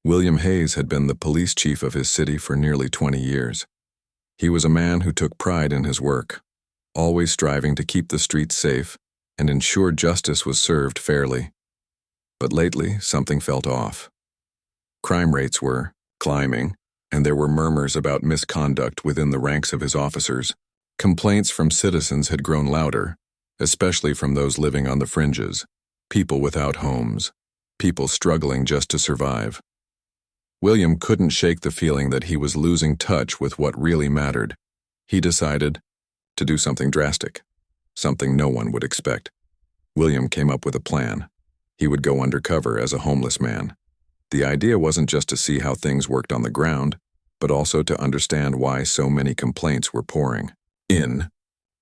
William Hayes had been the police chief of his city for nearly 20 years. He was a man who took pride in his work, always striving to keep the streets safe and ensure justice was served fairly. But lately, something felt off. Crime rates were climbing, and there were murmurs about misconduct within the ranks of his officers. Complaints from citizens had grown louder, especially from those living on the fringes, people without homes, people struggling just to survive. William couldn't shake the feeling that he was losing touch with what really mattered. He decided to do something drastic, something no one would expect. William came up with a plan. He would go undercover as a homeless man. The idea wasn't just to see how things worked on the ground, but also to understand why so many complaints were pouring in.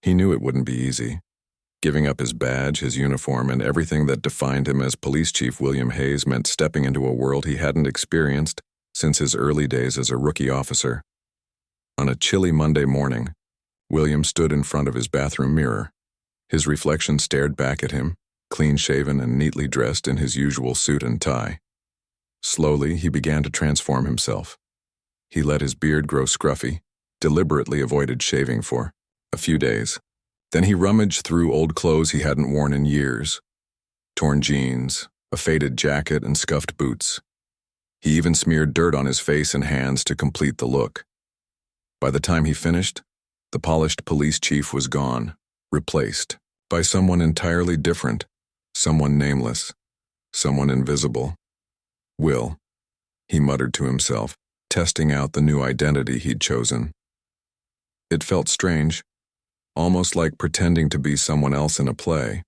He knew it wouldn't be easy. Giving up his badge, his uniform, and everything that defined him as Police Chief William Hayes meant stepping into a world he hadn't experienced since his early days as a rookie officer. On a chilly Monday morning, William stood in front of his bathroom mirror. His reflection stared back at him, clean-shaven and neatly dressed in his usual suit and tie. Slowly, he began to transform himself. He let his beard grow scruffy, deliberately avoided shaving for a few days. Then he rummaged through old clothes he hadn't worn in years. Torn jeans, a faded jacket, and scuffed boots. He even smeared dirt on his face and hands to complete the look. By the time he finished, the polished police chief was gone, replaced by someone entirely different, someone nameless, someone invisible. Will, he muttered to himself, testing out the new identity he'd chosen. It felt strange, almost like pretending to be someone else in a play.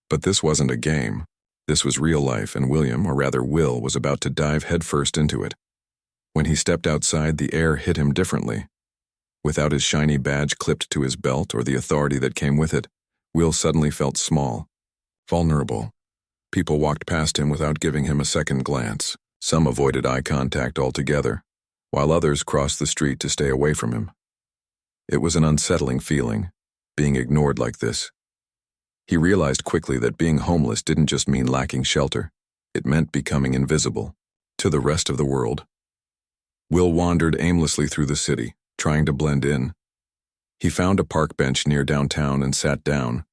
But this wasn't a game. This was real life, and William, or rather Will, was about to dive headfirst into it. When he stepped outside, the air hit him differently. Without his shiny badge clipped to his belt or the authority that came with it, Will suddenly felt small, vulnerable. People walked past him without giving him a second glance. Some avoided eye contact altogether, while others crossed the street to stay away from him. It was an unsettling feeling, being ignored like this. He realized quickly that being homeless didn't just mean lacking shelter. It meant becoming invisible to the rest of the world. Will wandered aimlessly through the city, trying to blend in. He found a park bench near downtown and sat down,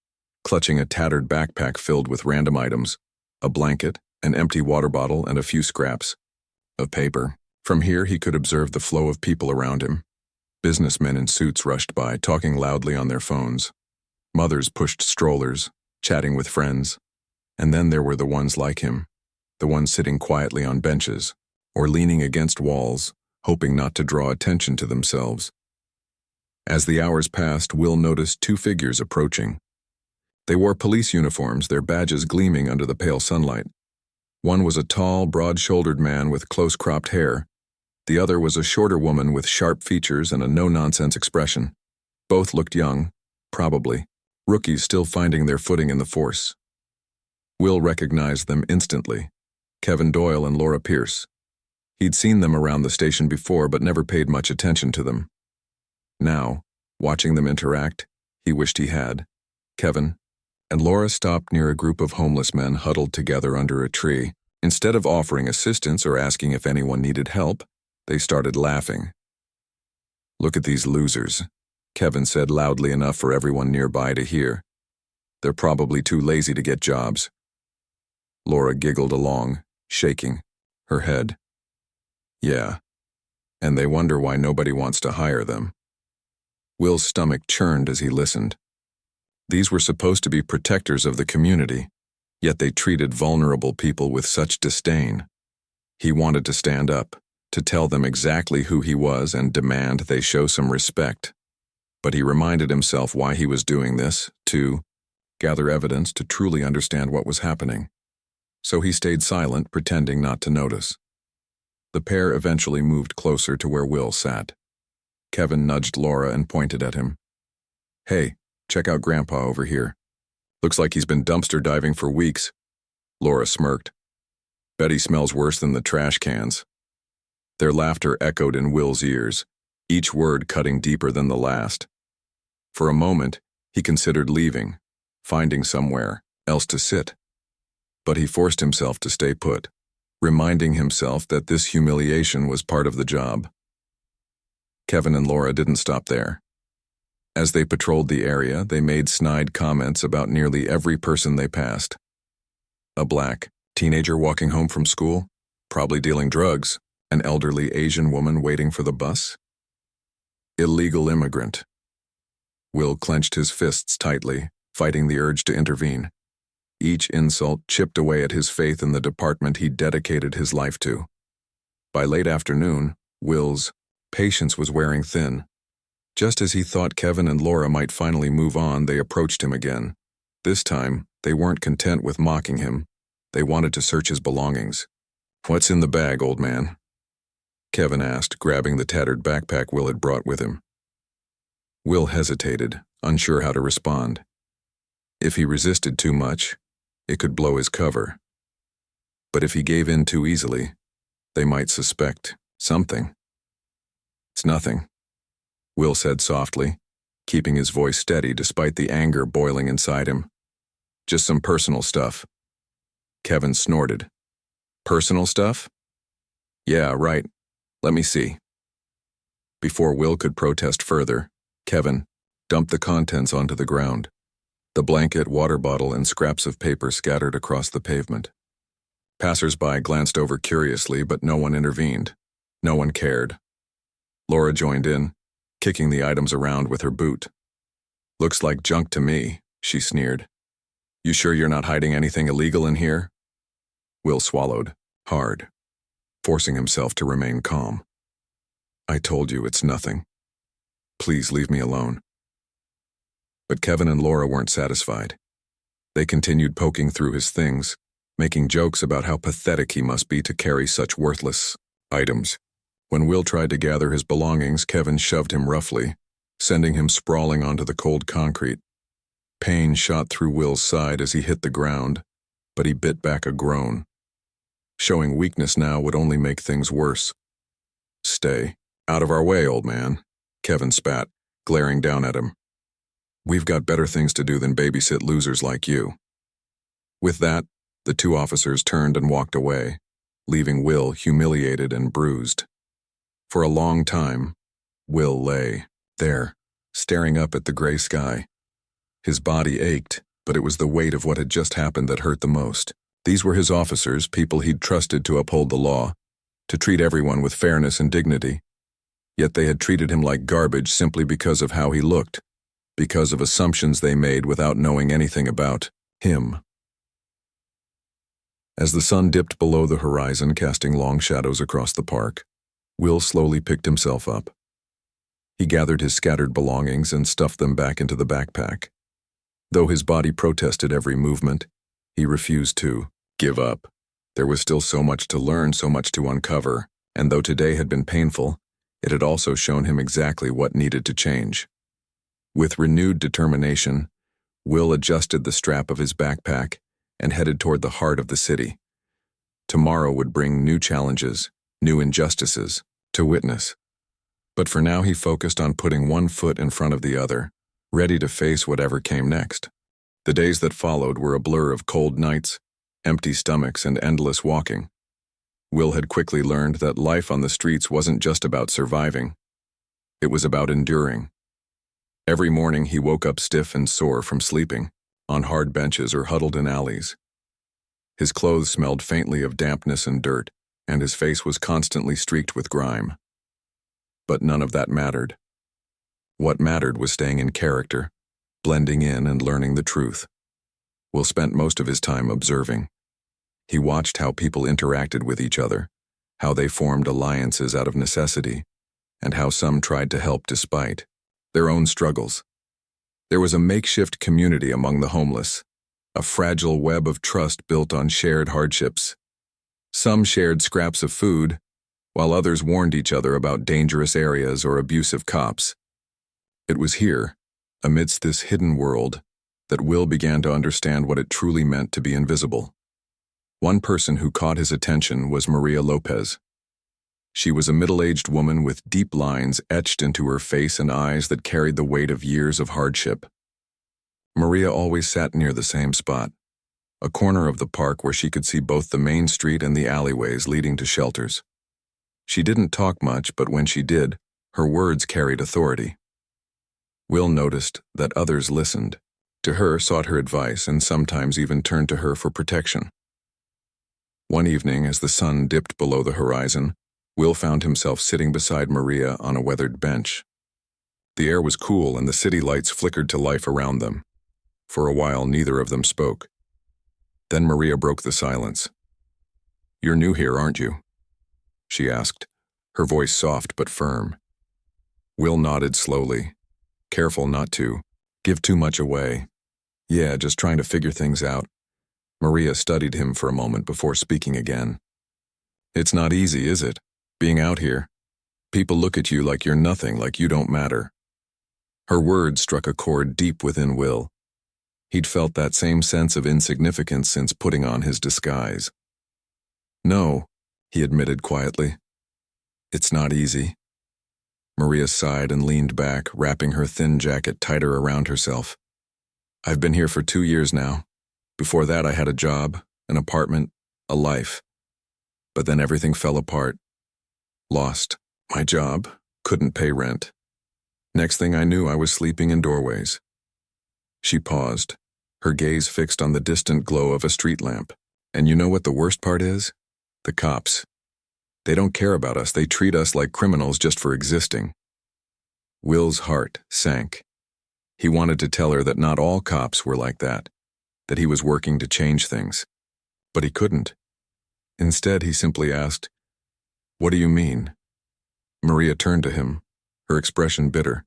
clutching a tattered backpack filled with random items, a blanket, an empty water bottle, and a few scraps of paper. From here, he could observe the flow of people around him. Businessmen in suits rushed by, talking loudly on their phones. Mothers pushed strollers, chatting with friends. And then there were the ones like him, the ones sitting quietly on benches, or leaning against walls, hoping not to draw attention to themselves. As the hours passed, Will noticed two figures approaching. They wore police uniforms, their badges gleaming under the pale sunlight. One was a tall, broad-shouldered man with close-cropped hair. The other was a shorter woman with sharp features and a no-nonsense expression. Both looked young, probably rookies still finding their footing in the force. Will recognized them instantly. Kevin Doyle and Laura Pierce. He'd seen them around the station before but never paid much attention to them. Now, watching them interact, he wished he had. Kevin and Laura stopped near a group of homeless men huddled together under a tree. Instead of offering assistance or asking if anyone needed help, they started laughing. "Look at these losers," Kevin said loudly enough for everyone nearby to hear. "They're probably too lazy to get jobs." Laura giggled along, shaking her head. "Yeah, and they wonder why nobody wants to hire them." Will's stomach churned as he listened. These were supposed to be protectors of the community, yet they treated vulnerable people with such disdain. He wanted to stand up, to tell them exactly who he was and demand they show some respect. But he reminded himself why he was doing this, to gather evidence to truly understand what was happening. So he stayed silent, pretending not to notice. The pair eventually moved closer to where Will sat. Kevin nudged Laura and pointed at him. "Hey, check out Grandpa over here. Looks like he's been dumpster diving for weeks." Laura smirked. "Bet he smells worse than the trash cans." Their laughter echoed in Will's ears, each word cutting deeper than the last. For a moment, he considered leaving, finding somewhere else to sit. But he forced himself to stay put. reminding himself that this humiliation was part of the job. Kevin and Laura didn't stop there. As they patrolled the area, they made snide comments about nearly every person they passed. A black teenager walking home from school, probably dealing drugs, an elderly Asian woman waiting for the bus. Illegal immigrant. Will clenched his fists tightly, fighting the urge to intervene. Each insult chipped away at his faith in the department he'd dedicated his life to. By late afternoon, Will's patience was wearing thin. Just as he thought Kevin and Laura might finally move on, they approached him again. This time, they weren't content with mocking him. They wanted to search his belongings. "What's in the bag, old man?" Kevin asked, grabbing the tattered backpack Will had brought with him. Will hesitated, unsure how to respond. If he resisted too much, it could blow his cover. But if he gave in too easily, they might suspect something. "It's nothing," Will said softly, keeping his voice steady despite the anger boiling inside him. "Just some personal stuff." Kevin snorted. "Personal stuff?" "Yeah, right. Let me see." Before Will could protest further, Kevin dumped the contents onto the ground. The blanket, water bottle, and scraps of paper scattered across the pavement. Passers-by glanced over curiously, but no one intervened. No one cared. Laura joined in, kicking the items around with her boot. "Looks like junk to me," she sneered. "You sure you're not hiding anything illegal in here?" Will swallowed, hard, forcing himself to remain calm. "I told you it's nothing. Please leave me alone." But Kevin and Laura weren't satisfied. They continued poking through his things, making jokes about how pathetic he must be to carry such worthless items. When Will tried to gather his belongings, Kevin shoved him roughly, sending him sprawling onto the cold concrete. Pain shot through Will's side as he hit the ground, but he bit back a groan. Showing weakness now would only make things worse. "Stay out of our way, old man," Kevin spat, glaring down at him. "We've got better things to do than babysit losers like you." With that, the two officers turned and walked away, leaving Will humiliated and bruised. For a long time, Will lay there, staring up at the gray sky. His body ached, but it was the weight of what had just happened that hurt the most. These were his officers, people he'd trusted to uphold the law, to treat everyone with fairness and dignity. Yet they had treated him like garbage simply because of how he looked, because of assumptions they made without knowing anything about him. As the sun dipped below the horizon, casting long shadows across the park, Will slowly picked himself up. He gathered his scattered belongings and stuffed them back into the backpack. Though his body protested every movement, he refused to give up. There was still so much to learn, so much to uncover, and though today had been painful, it had also shown him exactly what needed to change. With renewed determination, Will adjusted the strap of his backpack and headed toward the heart of the city. Tomorrow would bring new challenges, new injustices, to witness. But for now he focused on putting one foot in front of the other, ready to face whatever came next. The days that followed were a blur of cold nights, empty stomachs, and endless walking. Will had quickly learned that life on the streets wasn't just about surviving. It was about enduring. Every morning he woke up stiff and sore from sleeping, on hard benches or huddled in alleys. His clothes smelled faintly of dampness and dirt, and his face was constantly streaked with grime. But none of that mattered. What mattered was staying in character, blending in and learning the truth. Will spent most of his time observing. He watched how people interacted with each other, how they formed alliances out of necessity, and how some tried to help despite their own struggles. There was a makeshift community among the homeless, a fragile web of trust built on shared hardships. Some shared scraps of food, while others warned each other about dangerous areas or abusive cops. It was here, amidst this hidden world, that Will began to understand what it truly meant to be invisible. One person who caught his attention was Maria Lopez. She was a middle-aged woman with deep lines etched into her face and eyes that carried the weight of years of hardship. Maria always sat near the same spot, a corner of the park where she could see both the main street and the alleyways leading to shelters. She didn't talk much, but when she did, her words carried authority. Will noticed that others listened to her, sought her advice, and sometimes even turned to her for protection. One evening, as the sun dipped below the horizon, Will found himself sitting beside Maria on a weathered bench. The air was cool and the city lights flickered to life around them. For a while, neither of them spoke. Then Maria broke the silence. "You're new here, aren't you?" she asked, her voice soft but firm. Will nodded slowly, careful not to give too much away. "Yeah, just trying to figure things out." Maria studied him for a moment before speaking again. "It's not easy, is it? Being out here. People look at you like you're nothing, like you don't matter." Her words struck a chord deep within Will. He'd felt that same sense of insignificance since putting on his disguise. "No," he admitted quietly. "It's not easy." Maria sighed and leaned back, wrapping her thin jacket tighter around herself. "I've been here for 2 years now. Before that I had a job, an apartment, a life. But then everything fell apart. Lost my job, couldn't pay rent. Next thing I knew, I was sleeping in doorways." She paused, her gaze fixed on the distant glow of a street lamp. "And you know what the worst part is? The cops. They don't care about us. They treat us like criminals just for existing." Will's heart sank. He wanted to tell her that not all cops were like that he was working to change things. But he couldn't. Instead, he simply asked, "What do you mean?" Maria turned to him, her expression bitter.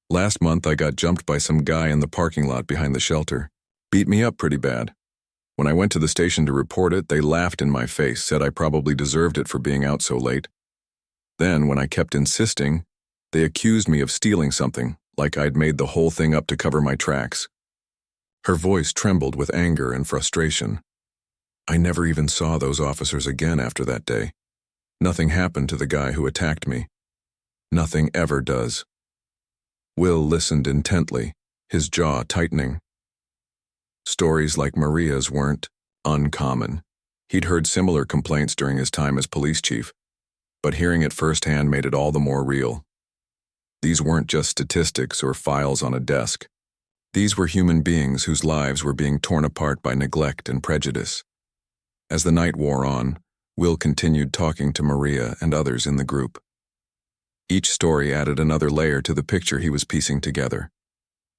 "Last month I got jumped by some guy in the parking lot behind the shelter. Beat me up pretty bad. When I went to the station to report it, they laughed in my face, said I probably deserved it for being out so late. Then, when I kept insisting, they accused me of stealing something, like I'd made the whole thing up to cover my tracks." Her voice trembled with anger and frustration. "I never even saw those officers again after that day. Nothing happened to the guy who attacked me. Nothing ever does." Will listened intently, his jaw tightening. Stories like Maria's weren't uncommon. He'd heard similar complaints during his time as police chief, but hearing it firsthand made it all the more real. These weren't just statistics or files on a desk. These were human beings whose lives were being torn apart by neglect and prejudice. As the night wore on, Will continued talking to Maria and others in the group. Each story added another layer to the picture he was piecing together.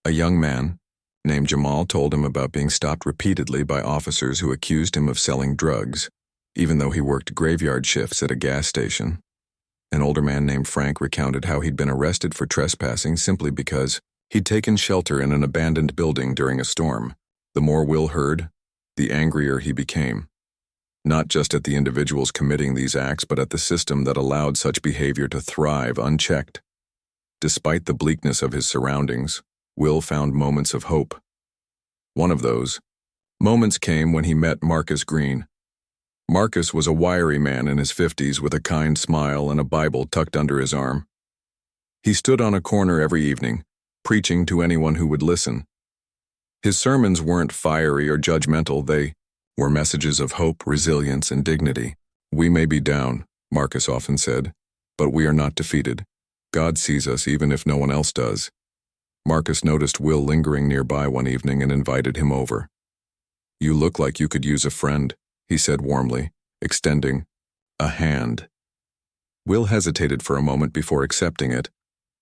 A young man named Jamal told him about being stopped repeatedly by officers who accused him of selling drugs, even though he worked graveyard shifts at a gas station. An older man named Frank recounted how he'd been arrested for trespassing simply because he'd taken shelter in an abandoned building during a storm. The more Will heard, the angrier he became. Not just at the individuals committing these acts, but at the system that allowed such behavior to thrive unchecked. Despite the bleakness of his surroundings, Will found moments of hope. One of those moments came when he met Marcus Green. Marcus was a wiry man in his 50s with a kind smile and a Bible tucked under his arm. He stood on a corner every evening, preaching to anyone who would listen. His sermons weren't fiery or judgmental, they were messages of hope, resilience, and dignity. "We may be down," Marcus often said, "but we are not defeated. God sees us even if no one else does." Marcus noticed Will lingering nearby one evening and invited him over. "You look like you could use a friend," he said warmly, extending a hand. Will hesitated for a moment before accepting it.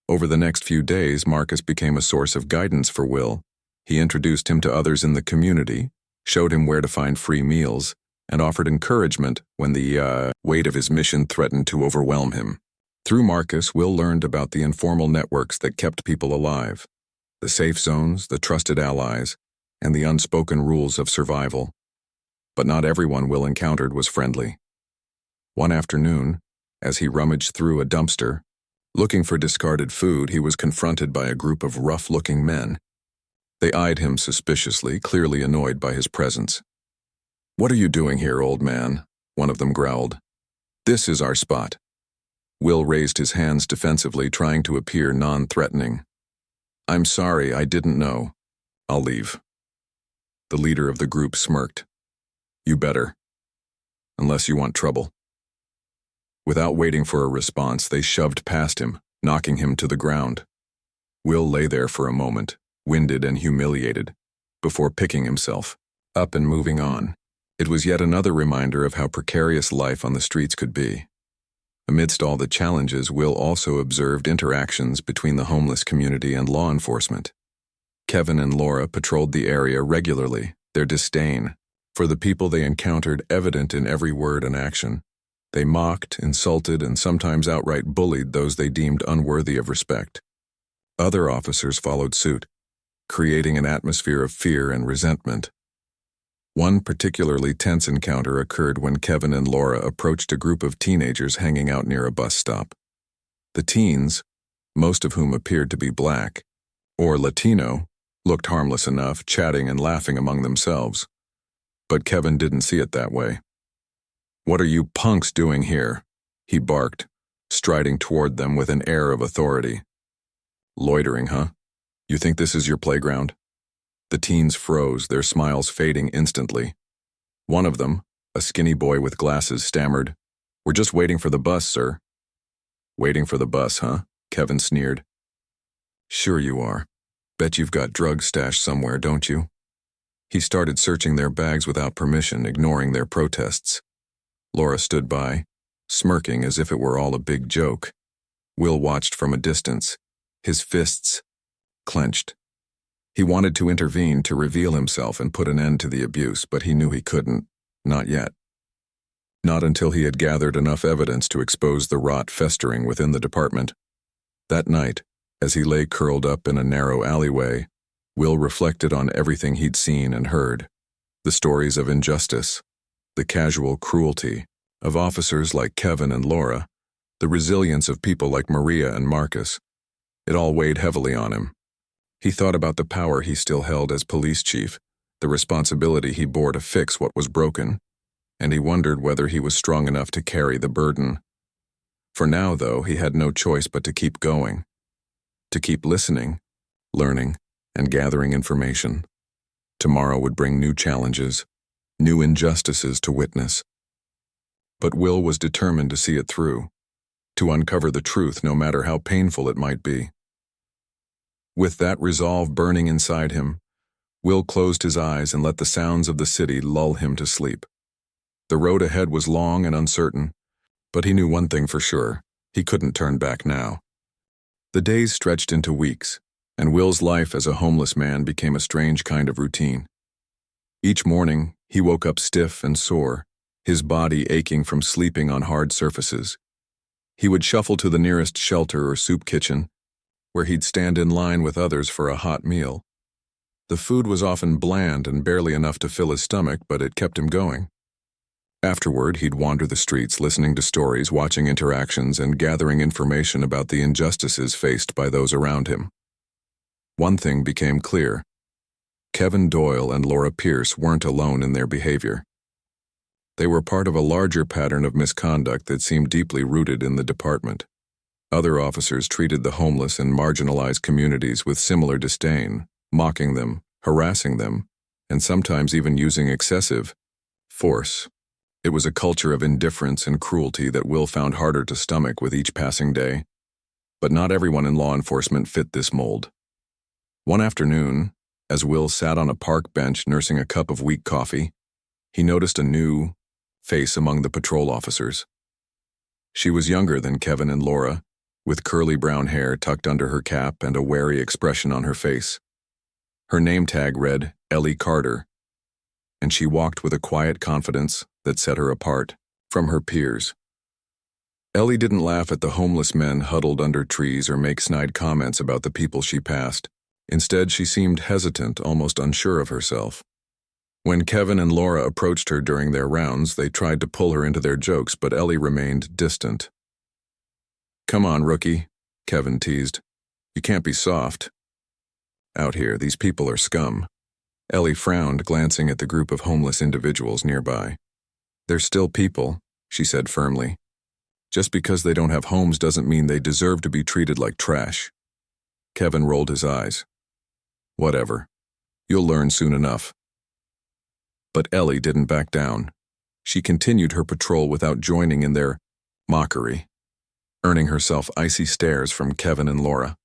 Over the next few days, Marcus became a source of guidance for Will. He introduced him to others in the community, showed him where to find free meals, and offered encouragement when the weight of his mission threatened to overwhelm him. Through Marcus, Will learned about the informal networks that kept people alive, the safe zones, the trusted allies, and the unspoken rules of survival. But not everyone Will encountered was friendly. One afternoon, as he rummaged through a dumpster, looking for discarded food, he was confronted by a group of rough-looking men. They eyed him suspiciously, clearly annoyed by his presence. "What are you doing here, old man?" one of them growled. "This is our spot." Will raised his hands defensively, trying to appear non-threatening. "I'm sorry, I didn't know. I'll leave." The leader of the group smirked. You better. Unless you want trouble. Without waiting for a response, they shoved past him, knocking him to the ground. Will lay there for a moment, winded and humiliated, before picking himself up and moving on. It was yet another reminder of how precarious life on the streets could be. Amidst all the challenges, Will also observed interactions between the homeless community and law enforcement. Kevin and Laura patrolled the area regularly, their disdain for the people they encountered evident in every word and action. They mocked, insulted, and sometimes outright bullied those they deemed unworthy of respect. Other officers followed suit, creating an atmosphere of fear and resentment. One particularly tense encounter occurred when Kevin and Laura approached a group of teenagers hanging out near a bus stop. The teens, most of whom appeared to be black, or Latino, looked harmless enough, chatting and laughing among themselves. But Kevin didn't see it that way. "What are you punks doing here?" he barked, striding toward them with an air of authority. "Loitering, huh? You think this is your playground?" The teens froze, their smiles fading instantly. One of them, a skinny boy with glasses, stammered, "We're just waiting for the bus, sir." "Waiting for the bus, huh?" Kevin sneered. "Sure you are. Bet you've got drugs stashed somewhere, don't you?" He started searching their bags without permission, ignoring their protests. Laura stood by, smirking as if it were all a big joke. Will watched from a distance, his fists clenched. He wanted to intervene, to reveal himself and put an end to the abuse, but he knew he couldn't. Not yet. Not until he had gathered enough evidence to expose the rot festering within the department. That night, as he lay curled up in a narrow alleyway, Will reflected on everything he'd seen and heard. The stories of injustice, the casual cruelty of officers like Kevin and Laura, the resilience of people like Maria and Marcus. It all weighed heavily on him. He thought about the power he still held as police chief, the responsibility he bore to fix what was broken, and he wondered whether he was strong enough to carry the burden. For now, though, he had no choice but to keep going, to keep listening, learning, and gathering information. Tomorrow would bring new challenges, new injustices to witness. But Will was determined to see it through, to uncover the truth no matter how painful it might be. With that resolve burning inside him, Will closed his eyes and let the sounds of the city lull him to sleep. The road ahead was long and uncertain, but he knew one thing for sure: he couldn't turn back now. The days stretched into weeks, and Will's life as a homeless man became a strange kind of routine. Each morning, he woke up stiff and sore, his body aching from sleeping on hard surfaces. He would shuffle to the nearest shelter or soup kitchen, where he'd stand in line with others for a hot meal. The food was often bland and barely enough to fill his stomach, but it kept him going. Afterward, he'd wander the streets listening to stories, watching interactions, and gathering information about the injustices faced by those around him. One thing became clear: Kevin Doyle and Laura Pierce weren't alone in their behavior. They were part of a larger pattern of misconduct that seemed deeply rooted in the department. Other officers treated the homeless and marginalized communities with similar disdain, mocking them, harassing them, and sometimes even using excessive force. It was a culture of indifference and cruelty that Will found harder to stomach with each passing day. But not everyone in law enforcement fit this mold. One afternoon, as Will sat on a park bench nursing a cup of weak coffee, he noticed a new face among the patrol officers. She was younger than Kevin and Laura, with curly brown hair tucked under her cap and a wary expression on her face. Her name tag read Ellie Carter, and she walked with a quiet confidence that set her apart from her peers. Ellie didn't laugh at the homeless men huddled under trees or make snide comments about the people she passed. Instead, she seemed hesitant, almost unsure of herself. When Kevin and Laura approached her during their rounds, they tried to pull her into their jokes, but Ellie remained distant. "Come on, rookie," Kevin teased. "You can't be soft. Out here, these people are scum." Ellie frowned, glancing at the group of homeless individuals nearby. "They're still people," she said firmly. "Just because they don't have homes doesn't mean they deserve to be treated like trash." Kevin rolled his eyes. "Whatever. You'll learn soon enough." But Ellie didn't back down. She continued her patrol without joining in their mockery, earning herself icy stares from Kevin and Laura.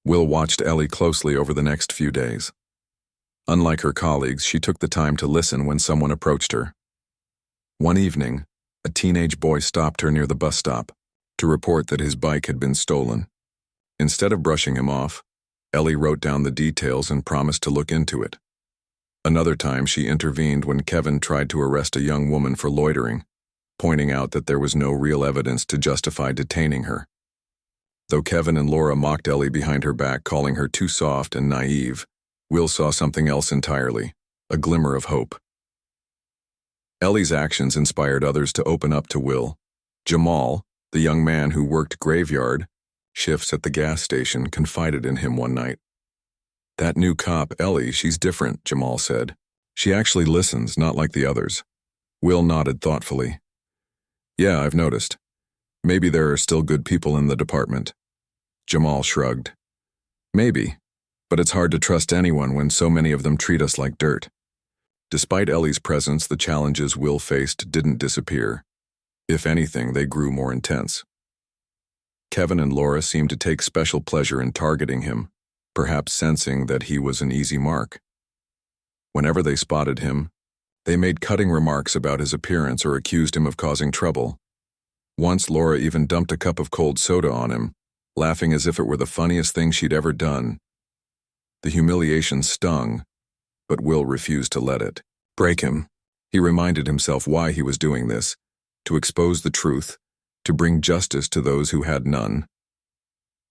Will watched Ellie closely over the next few days. Unlike her colleagues, she took the time to listen when someone approached her. One evening, a teenage boy stopped her near the bus stop to report that his bike had been stolen. Instead of brushing him off, Ellie wrote down the details and promised to look into it. Another time, she intervened when Kevin tried to arrest a young woman for loitering, pointing out that there was no real evidence to justify detaining her. Though Kevin and Laura mocked Ellie behind her back, calling her too soft and naive, Will saw something else entirely, a glimmer of hope. Ellie's actions inspired others to open up to Will. Jamal, the young man who worked graveyard shifts at the gas station, confided in him one night. "That new cop, Ellie, she's different," Jamal said. "She actually listens, not like the others." Will nodded thoughtfully. "Yeah, I've noticed. Maybe there are still good people in the department." Jamal shrugged. "Maybe, but it's hard to trust anyone when so many of them treat us like dirt." Despite Ellie's presence, the challenges Will faced didn't disappear. If anything, they grew more intense. Kevin and Laura seemed to take special pleasure in targeting him, perhaps sensing that he was an easy mark. Whenever they spotted him, they made cutting remarks about his appearance or accused him of causing trouble. Once Laura even dumped a cup of cold soda on him, laughing as if it were the funniest thing she'd ever done. The humiliation stung, but Will refused to let it break him. He reminded himself why he was doing this: to expose the truth, to bring justice to those who had none.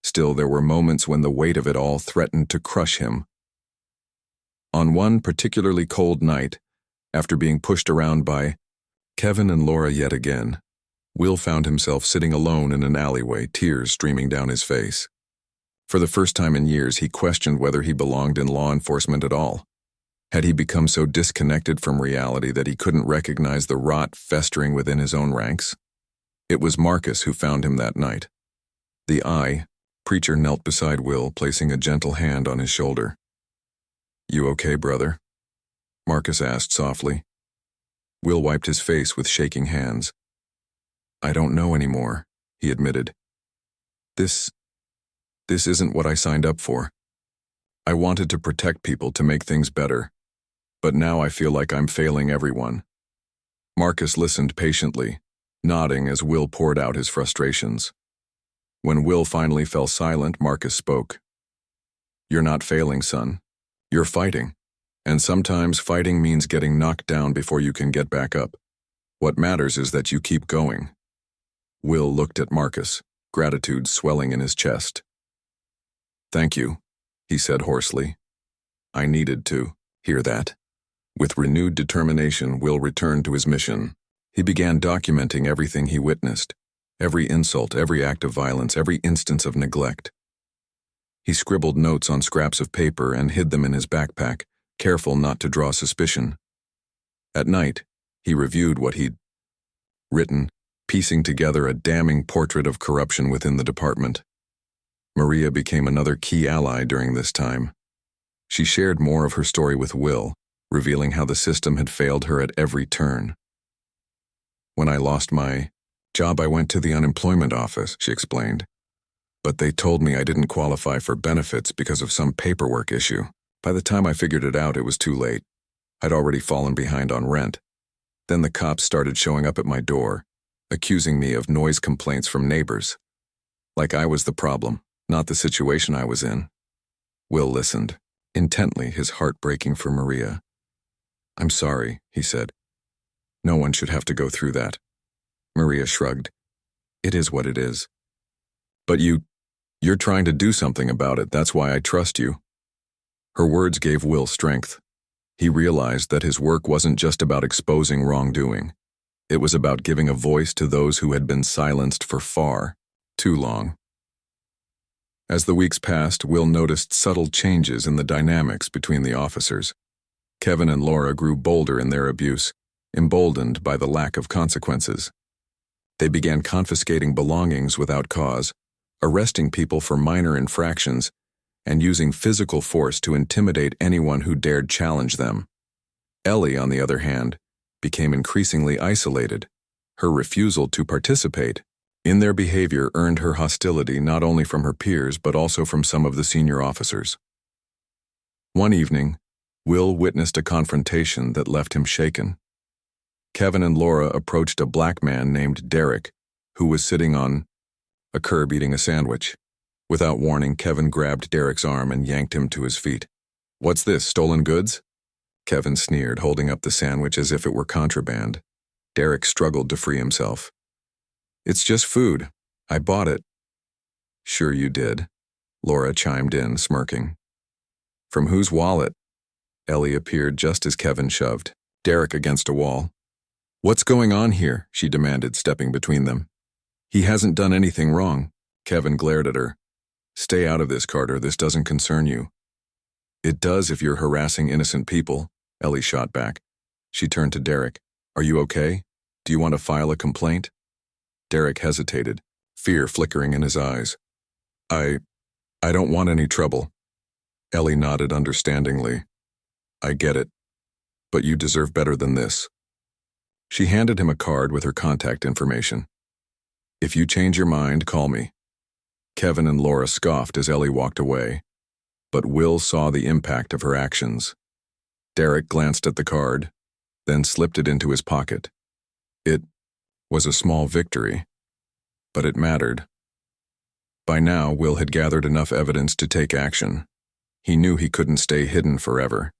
Still, there were moments when the weight of it all threatened to crush him. On one particularly cold night, after being pushed around by Kevin and Laura yet again, Will found himself sitting alone in an alleyway, tears streaming down his face. For the first time in years, he questioned whether he belonged in law enforcement at all. Had he become so disconnected from reality that he couldn't recognize the rot festering within his own ranks? It was Marcus who found him that night. The preacher knelt beside Will, placing a gentle hand on his shoulder. "You okay, brother?" Marcus asked softly. Will wiped his face with shaking hands. "I don't know anymore," he admitted. This isn't what I signed up for. I wanted to protect people, to make things better. But now I feel like I'm failing everyone." Marcus listened patiently, nodding as Will poured out his frustrations. When Will finally fell silent, Marcus spoke. "You're not failing, son. You're fighting. And sometimes fighting means getting knocked down before you can get back up. What matters is that you keep going." Will looked at Marcus, gratitude swelling in his chest. "Thank you," he said hoarsely. "I needed to hear that." With renewed determination, Will returned to his mission. He began documenting everything he witnessed, every insult, every act of violence, every instance of neglect. He scribbled notes on scraps of paper and hid them in his backpack, careful not to draw suspicion. At night, he reviewed what he'd written, piecing together a damning portrait of corruption within the department. Maria became another key ally during this time. She shared more of her story with Will, revealing how the system had failed her at every turn. "When I lost my job, I went to the unemployment office," she explained. "But they told me I didn't qualify for benefits because of some paperwork issue. By the time I figured it out, it was too late. I'd already fallen behind on rent. Then the cops started showing up at my door, accusing me of noise complaints from neighbors. Like I was the problem, not the situation I was in." Will listened, intently, his heart breaking for Maria. "I'm sorry," he said. "No one should have to go through that." Maria shrugged. "It is what it is. But you're trying to do something about it. That's why I trust you." Her words gave Will strength. He realized that his work wasn't just about exposing wrongdoing. It was about giving a voice to those who had been silenced for far too long. As the weeks passed, Will noticed subtle changes in the dynamics between the officers. Kevin and Laura grew bolder in their abuse, emboldened by the lack of consequences. They began confiscating belongings without cause, arresting people for minor infractions, and using physical force to intimidate anyone who dared challenge them. Ellie, on the other hand, became increasingly isolated. Her refusal to participate in their behavior earned her hostility not only from her peers but also from some of the senior officers. One evening, Will witnessed a confrontation that left him shaken. Kevin and Laura approached a black man named Derek, who was sitting on a curb eating a sandwich. Without warning, Kevin grabbed Derek's arm and yanked him to his feet. "What's this, stolen goods?" Kevin sneered, holding up the sandwich as if it were contraband. Derek struggled to free himself. "It's just food. I bought it." "Sure you did," Laura chimed in, smirking. "From whose wallet?" Ellie appeared just as Kevin shoved Derek against a wall. "What's going on here?" she demanded, stepping between them. "He hasn't done anything wrong." Kevin glared at her. "Stay out of this, Carter. This doesn't concern you." "It does if you're harassing innocent people," Ellie shot back. She turned to Derek. "Are you okay? Do you want to file a complaint?" Derek hesitated, fear flickering in his eyes. I don't want any trouble." Ellie nodded understandingly. "I get it. But you deserve better than this." She handed him a card with her contact information. "If you change your mind, call me." Kevin and Laura scoffed as Ellie walked away, but Will saw the impact of her actions. Derek glanced at the card, then slipped it into his pocket. It was a small victory, but it mattered. By now, Will had gathered enough evidence to take action. He knew he couldn't stay hidden forever,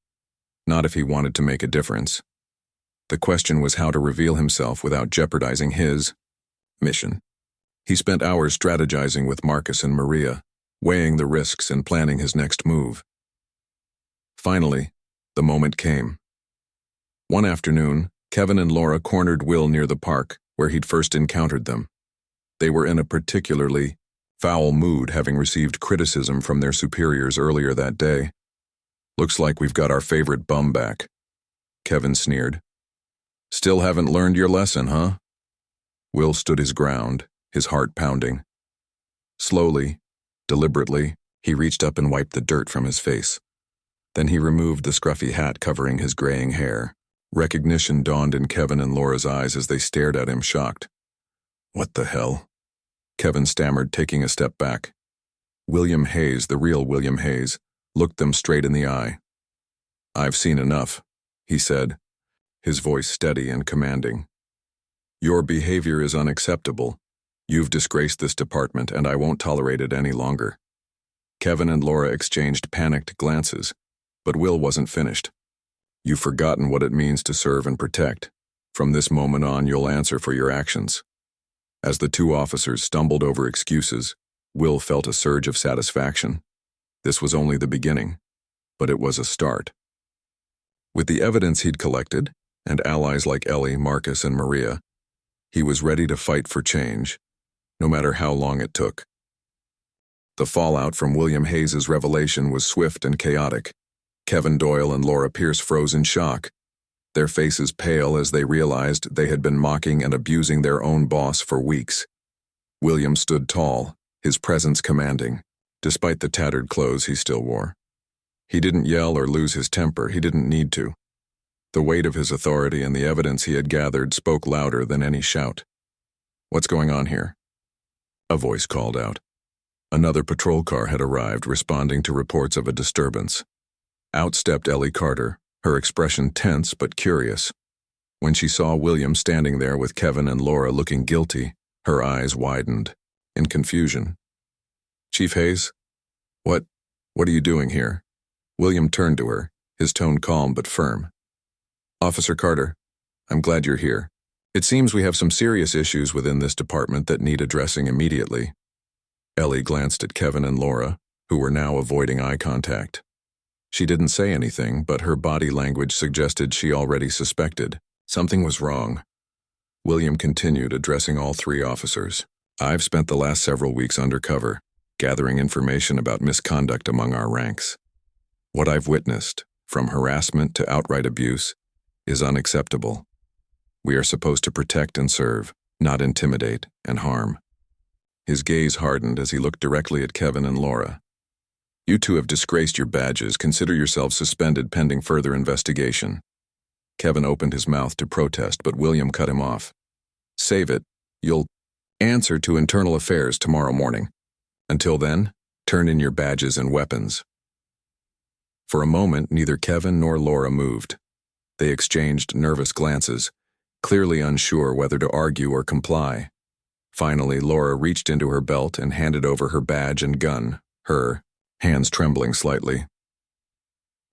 not if he wanted to make a difference. The question was how to reveal himself without jeopardizing his mission. He spent hours strategizing with Marcus and Maria, weighing the risks and planning his next move. Finally, the moment came. One afternoon, Kevin and Laura cornered Will near the park, where he'd first encountered them. They were in a particularly foul mood, having received criticism from their superiors earlier that day. "Looks like we've got our favorite bum back," Kevin sneered. "Still haven't learned your lesson, huh?" Will stood his ground, his heart pounding. Slowly, deliberately, he reached up and wiped the dirt from his face. Then he removed the scruffy hat covering his graying hair. Recognition dawned in Kevin and Laura's eyes as they stared at him, shocked. "What the hell?" Kevin stammered, taking a step back. William Hayes, the real William Hayes, looked them straight in the eye. "I've seen enough," he said, his voice steady and commanding. "Your behavior is unacceptable. You've disgraced this department, and I won't tolerate it any longer." Kevin and Laura exchanged panicked glances, but Will wasn't finished. "You've forgotten what it means to serve and protect. From this moment on, you'll answer for your actions." As the two officers stumbled over excuses, Will felt a surge of satisfaction. This was only the beginning, but it was a start. With the evidence he'd collected, and allies like Ellie, Marcus, and Maria, he was ready to fight for change, no matter how long it took. The fallout from William Hayes' revelation was swift and chaotic. Kevin Doyle and Laura Pierce froze in shock, their faces pale as they realized they had been mocking and abusing their own boss for weeks. William stood tall, his presence commanding, despite the tattered clothes he still wore. He didn't yell or lose his temper. He didn't need to. The weight of his authority and the evidence he had gathered spoke louder than any shout. "What's going on here?" a voice called out. Another patrol car had arrived, responding to reports of a disturbance. Out stepped Ellie Carter, her expression tense but curious. When she saw William standing there with Kevin and Laura looking guilty, her eyes widened, in confusion. "Chief Hayes? What are you doing here?" William turned to her, his tone calm but firm. "Officer Carter, I'm glad you're here. It seems we have some serious issues within this department that need addressing immediately." Ellie glanced at Kevin and Laura, who were now avoiding eye contact. She didn't say anything, but her body language suggested she already suspected. Something was wrong. William continued, addressing all three officers. "I've spent the last several weeks undercover, gathering information about misconduct among our ranks. What I've witnessed, from harassment to outright abuse, is unacceptable. We are supposed to protect and serve, not intimidate and harm." His gaze hardened as he looked directly at Kevin and Laura. "You two have disgraced your badges. Consider yourselves suspended pending further investigation." Kevin opened his mouth to protest, but William cut him off. "Save it. You'll answer to internal affairs tomorrow morning. Until then, turn in your badges and weapons." For a moment, neither Kevin nor Laura moved. They exchanged nervous glances, clearly unsure whether to argue or comply. Finally, Laura reached into her belt and handed over her badge and gun, her hands trembling slightly.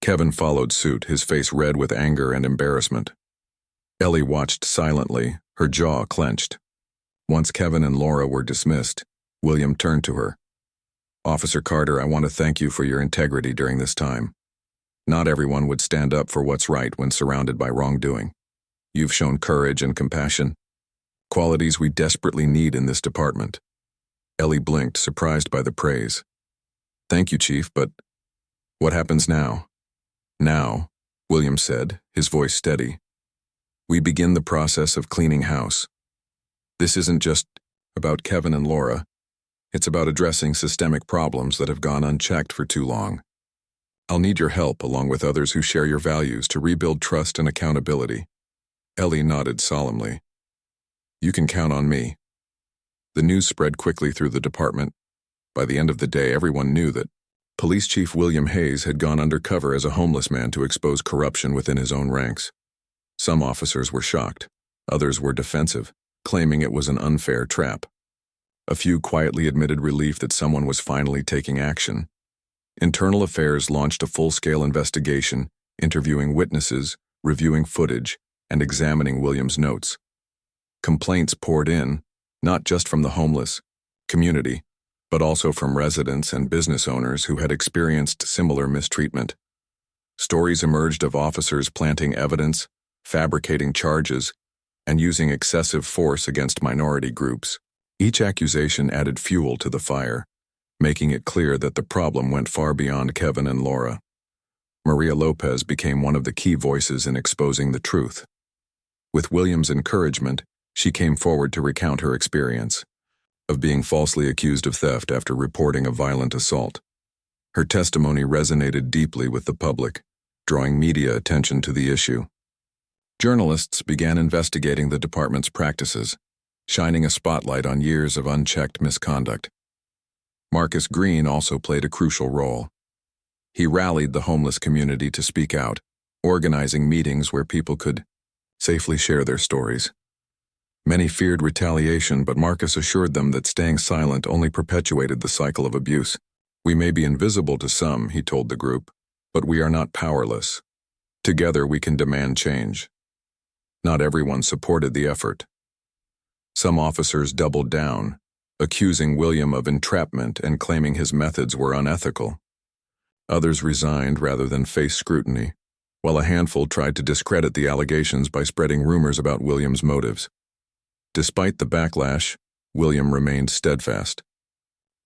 Kevin followed suit, his face red with anger and embarrassment. Ellie watched silently, her jaw clenched. Once Kevin and Laura were dismissed, William turned to her. "Officer Carter, I want to thank you for your integrity during this time. Not everyone would stand up for what's right when surrounded by wrongdoing. You've shown courage and compassion, qualities we desperately need in this department." Ellie blinked, surprised by the praise. "Thank you, Chief, but what happens now?" "Now," William said, his voice steady, "we begin the process of cleaning house. This isn't just about Kevin and Laura. It's about addressing systemic problems that have gone unchecked for too long. I'll need your help, along with others who share your values, to rebuild trust and accountability." Ellie nodded solemnly. "You can count on me." The news spread quickly through the department. By the end of the day, everyone knew that Police Chief William Hayes had gone undercover as a homeless man to expose corruption within his own ranks. Some officers were shocked. Others were defensive, claiming it was an unfair trap. A few quietly admitted relief that someone was finally taking action. Internal Affairs launched a full-scale investigation, interviewing witnesses, reviewing footage, and examining William's notes. Complaints poured in, not just from the homeless community, but also from residents and business owners who had experienced similar mistreatment. Stories emerged of officers planting evidence, fabricating charges, and using excessive force against minority groups. Each accusation added fuel to the fire, making it clear that the problem went far beyond Kevin and Laura. Maria Lopez became one of the key voices in exposing the truth. With William's encouragement, she came forward to recount her experience of being falsely accused of theft after reporting a violent assault. Her testimony resonated deeply with the public, drawing media attention to the issue. Journalists began investigating the department's practices, shining a spotlight on years of unchecked misconduct. Marcus Green also played a crucial role. He rallied the homeless community to speak out, organizing meetings where people could safely share their stories. Many feared retaliation, but Marcus assured them that staying silent only perpetuated the cycle of abuse. "We may be invisible to some," he told the group, "but we are not powerless. Together we can demand change." Not everyone supported the effort. Some officers doubled down, accusing William of entrapment and claiming his methods were unethical. Others resigned rather than face scrutiny, while a handful tried to discredit the allegations by spreading rumors about William's motives. Despite the backlash, William remained steadfast.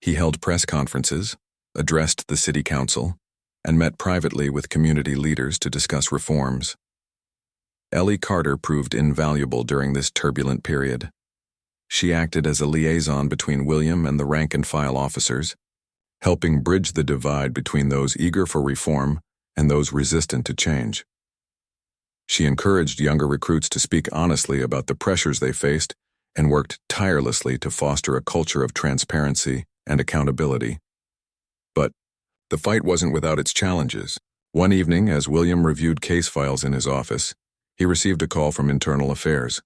He held press conferences, addressed the city council, and met privately with community leaders to discuss reforms. Ellie Carter proved invaluable during this turbulent period. She acted as a liaison between William and the rank-and-file officers, helping bridge the divide between those eager for reform and those resistant to change. She encouraged younger recruits to speak honestly about the pressures they faced and worked tirelessly to foster a culture of transparency and accountability. But the fight wasn't without its challenges. One evening, as William reviewed case files in his office, he received a call from Internal Affairs.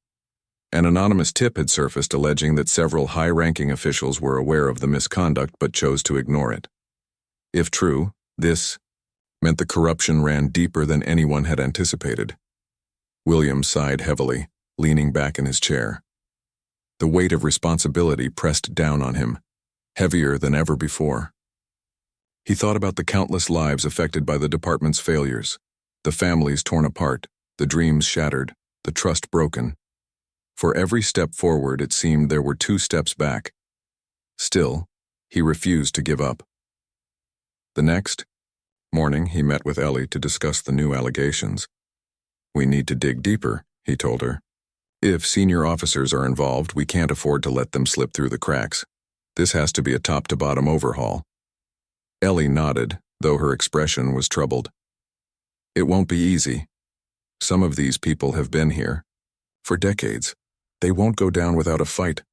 An anonymous tip had surfaced alleging that several high-ranking officials were aware of the misconduct but chose to ignore it. If true, this meant the corruption ran deeper than anyone had anticipated. William sighed heavily, leaning back in his chair. The weight of responsibility pressed down on him, heavier than ever before. He thought about the countless lives affected by the department's failures, the families torn apart, the dreams shattered, the trust broken. For every step forward, it seemed there were 2 steps back. Still, he refused to give up. The next morning, he met with Ellie to discuss the new allegations. "We need to dig deeper," he told her. "If senior officers are involved, we can't afford to let them slip through the cracks. This has to be a top-to-bottom overhaul." Ellie nodded, though her expression was troubled. "It won't be easy. Some of these people have been here for decades. They won't go down without a fight.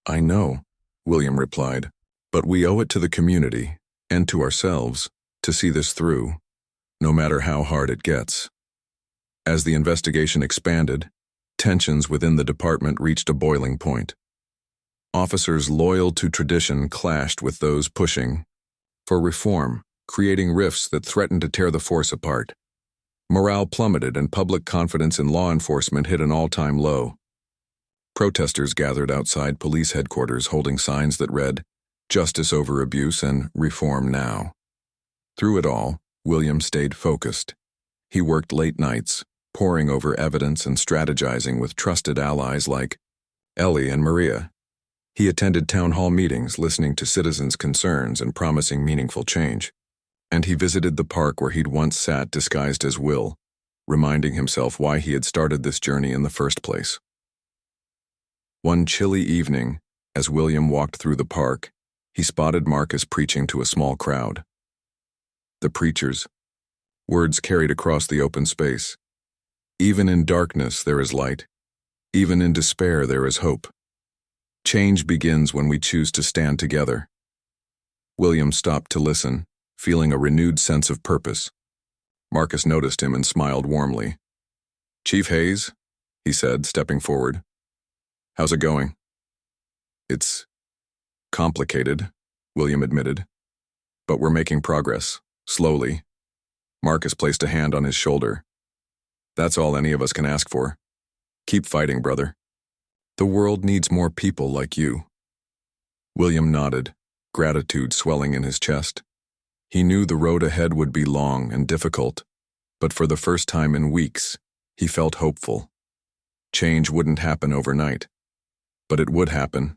I know, William replied, but we owe it to the community and to ourselves to see this through, no matter how hard it gets. As the investigation expanded, tensions within the department reached a boiling point. Officers loyal to tradition clashed with those pushing for reform, creating rifts that threatened to tear the force apart. Morale plummeted and public confidence in law enforcement hit an all-time low. Protesters gathered outside police headquarters holding signs that read, "Justice over abuse" and "Reform now." Through it all, William stayed focused. He worked late nights, poring over evidence and strategizing with trusted allies like Ellie and Maria. He attended town hall meetings, listening to citizens' concerns and promising meaningful change. And he visited the park where he'd once sat disguised as Will, reminding himself why he had started this journey in the first place. One chilly evening, as William walked through the park, he spotted Marcus preaching to a small crowd. The preachers. Words carried across the open space. Even in darkness there is light. Even in despair there is hope. Change begins when we choose to stand together. William stopped to listen, feeling a renewed sense of purpose. Marcus noticed him and smiled warmly. "Chief Hayes," he said, stepping forward. "How's it going?" "It's complicated," William admitted. "But we're making progress, slowly." Marcus placed a hand on his shoulder. "That's all any of us can ask for. Keep fighting, brother. The world needs more people like you." William nodded, gratitude swelling in his chest. He knew the road ahead would be long and difficult, but for the first time in weeks, he felt hopeful. Change wouldn't happen overnight, but it would happen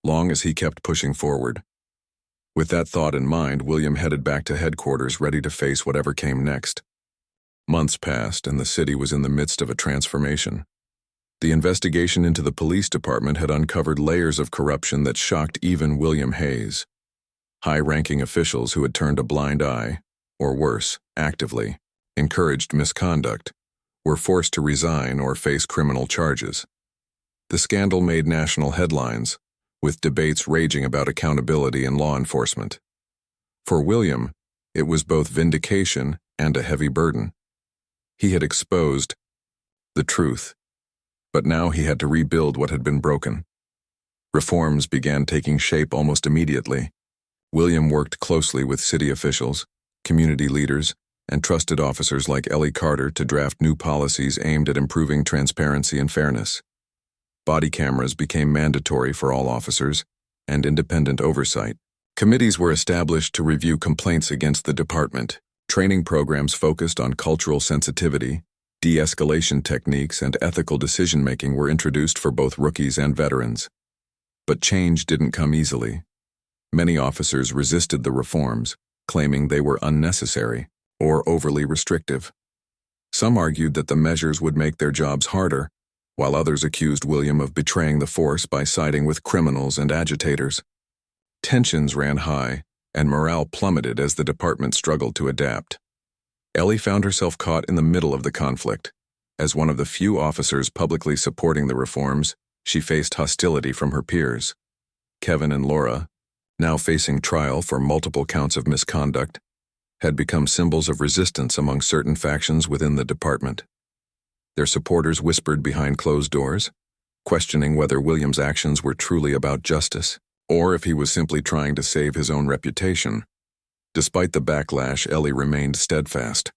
long as he kept pushing forward. With that thought in mind, William headed back to headquarters, ready to face whatever came next. Months passed, and the city was in the midst of a transformation. The investigation into the police department had uncovered layers of corruption that shocked even William Hayes. High-ranking officials who had turned a blind eye, or worse, actively, encouraged misconduct, were forced to resign or face criminal charges. The scandal made national headlines, with debates raging about accountability and law enforcement. For William, it was both vindication and a heavy burden. He had exposed the truth, but now he had to rebuild what had been broken. Reforms began taking shape almost immediately. William worked closely with city officials, community leaders, and trusted officers like Ellie Carter to draft new policies aimed at improving transparency and fairness. Body cameras became mandatory for all officers, and independent oversight. Committees were established to review complaints against the department. Training programs focused on cultural sensitivity, de-escalation techniques, and ethical decision-making were introduced for both rookies and veterans. But change didn't come easily. Many officers resisted the reforms, claiming they were unnecessary or overly restrictive. Some argued that the measures would make their jobs harder, while others accused William of betraying the force by siding with criminals and agitators. Tensions ran high, and morale plummeted as the department struggled to adapt. Ellie found herself caught in the middle of the conflict. As one of the few officers publicly supporting the reforms, she faced hostility from her peers. Kevin and Laura, now facing trial for multiple counts of misconduct, had become symbols of resistance among certain factions within the department. Their supporters whispered behind closed doors, questioning whether William's actions were truly about justice, or if he was simply trying to save his own reputation. Despite the backlash, Ellie remained steadfast.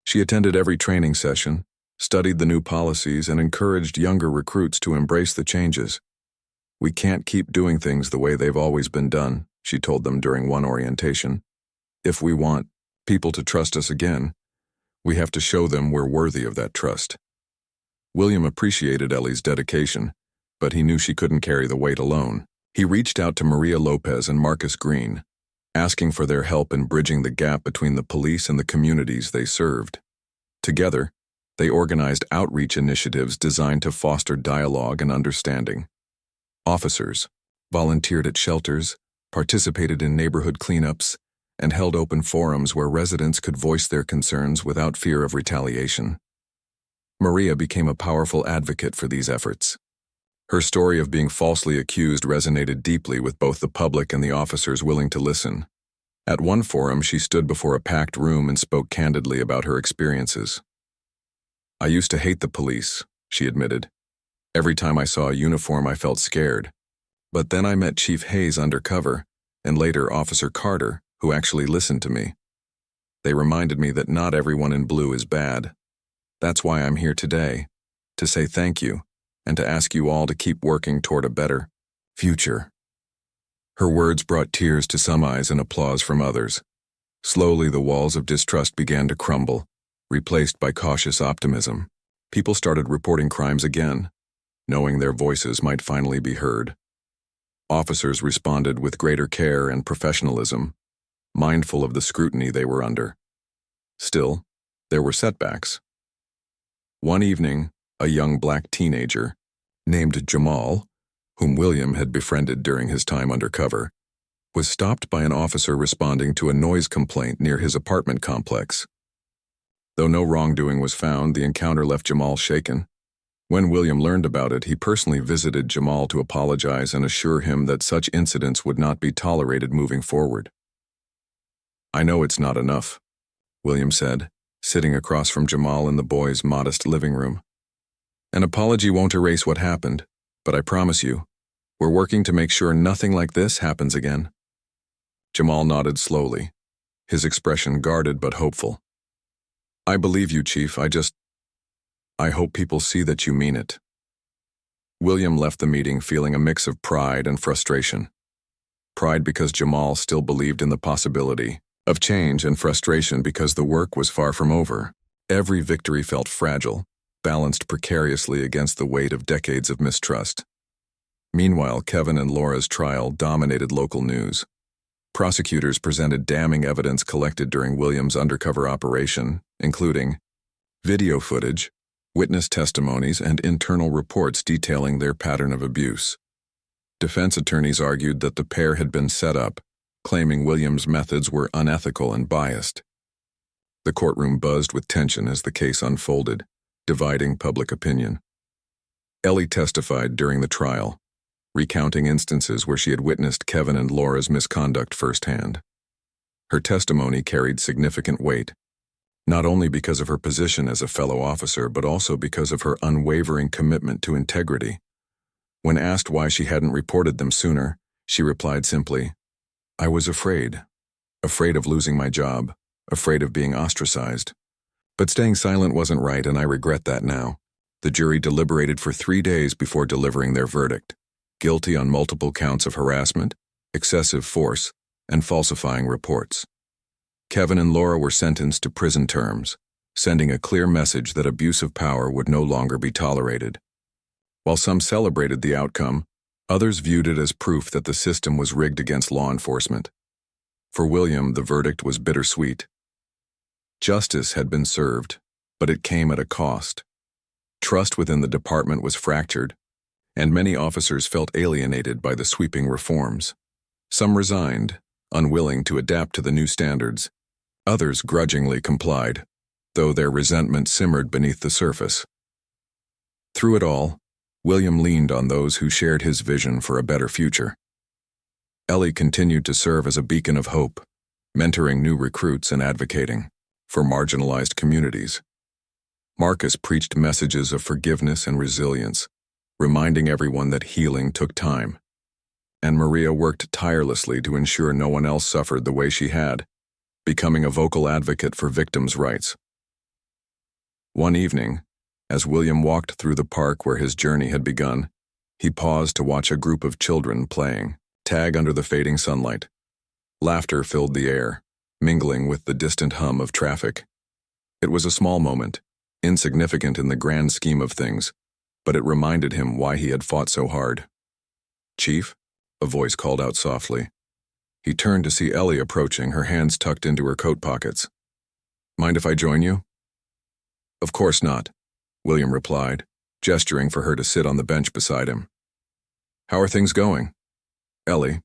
She attended every training session, studied the new policies, and encouraged younger recruits to embrace the changes. "We can't keep doing things the way they've always been done," she told them during one orientation. "If we want people to trust us again, we have to show them we're worthy of that trust." William appreciated Ellie's dedication, but he knew she couldn't carry the weight alone. He reached out to Maria Lopez and Marcus Green, asking for their help in bridging the gap between the police and the communities they served. Together, they organized outreach initiatives designed to foster dialogue and understanding. Officers volunteered at shelters, participated in neighborhood cleanups, and held open forums where residents could voice their concerns without fear of retaliation. Maria became a powerful advocate for these efforts. Her story of being falsely accused resonated deeply with both the public and the officers willing to listen. At one forum, she stood before a packed room and spoke candidly about her experiences. "I used to hate the police," she admitted. "Every time I saw a uniform, I felt scared. But then I met Chief Hayes undercover, and later Officer Carter, who actually listened to me. They reminded me that not everyone in blue is bad. That's why I'm here today, to say thank you, and to ask you all to keep working toward a better future." Her words brought tears to some eyes and applause from others. Slowly, the walls of distrust began to crumble, replaced by cautious optimism. People started reporting crimes again, knowing their voices might finally be heard. Officers responded with greater care and professionalism, mindful of the scrutiny they were under. Still, there were setbacks. One evening, a young black teenager, named Jamal, whom William had befriended during his time undercover, was stopped by an officer responding to a noise complaint near his apartment complex. Though no wrongdoing was found, the encounter left Jamal shaken. When William learned about it, he personally visited Jamal to apologize and assure him that such incidents would not be tolerated moving forward. "I know it's not enough," William said, sitting across from Jamal in the boy's modest living room. "An apology won't erase what happened, but I promise you, we're working to make sure nothing like this happens again." Jamal nodded slowly, his expression guarded but hopeful. "I believe you, Chief. I hope people see that you mean it." William left the meeting feeling a mix of pride and frustration. Pride because Jamal still believed in the possibility of change, and frustration because the work was far from over. Every victory felt fragile, balanced precariously against the weight of decades of mistrust. Meanwhile, Kevin and Laura's trial dominated local news. Prosecutors presented damning evidence collected during William's undercover operation, including video footage, witness testimonies, and internal reports detailing their pattern of abuse. Defense attorneys argued that the pair had been set up, claiming William's methods were unethical and biased. The courtroom buzzed with tension as the case unfolded, dividing public opinion. Ellie testified during the trial, recounting instances where she had witnessed Kevin and Laura's misconduct firsthand. Her testimony carried significant weight, not only because of her position as a fellow officer, but also because of her unwavering commitment to integrity. When asked why she hadn't reported them sooner, she replied simply, "I was afraid of losing my job, afraid of being ostracized. But staying silent wasn't right, and I regret that now." The jury deliberated for 3 days before delivering their verdict: guilty on multiple counts of harassment, excessive force, and falsifying reports. Kevin and Laura were sentenced to prison terms, sending a clear message that abuse of power would no longer be tolerated. While some celebrated the outcome, others viewed it as proof that the system was rigged against law enforcement. For William, the verdict was bittersweet. Justice had been served, but it came at a cost. Trust within the department was fractured, and many officers felt alienated by the sweeping reforms. Some resigned, unwilling to adapt to the new standards. Others grudgingly complied, though their resentment simmered beneath the surface. Through it all, William leaned on those who shared his vision for a better future. Ellie continued to serve as a beacon of hope, mentoring new recruits and advocating for marginalized communities. Marcus preached messages of forgiveness and resilience, reminding everyone that healing took time. And Maria worked tirelessly to ensure no one else suffered the way she had, becoming a vocal advocate for victims' rights. One evening, as William walked through the park where his journey had begun, he paused to watch a group of children playing tag under the fading sunlight. Laughter filled the air, mingling with the distant hum of traffic. It was a small moment, insignificant in the grand scheme of things, but it reminded him why he had fought so hard. "Chief?" a voice called out softly. He turned to see Ellie approaching, her hands tucked into her coat pockets. "Mind if I join you?" "Of course not," William replied, gesturing for her to sit on the bench beside him. "How are things going?" "Ellie."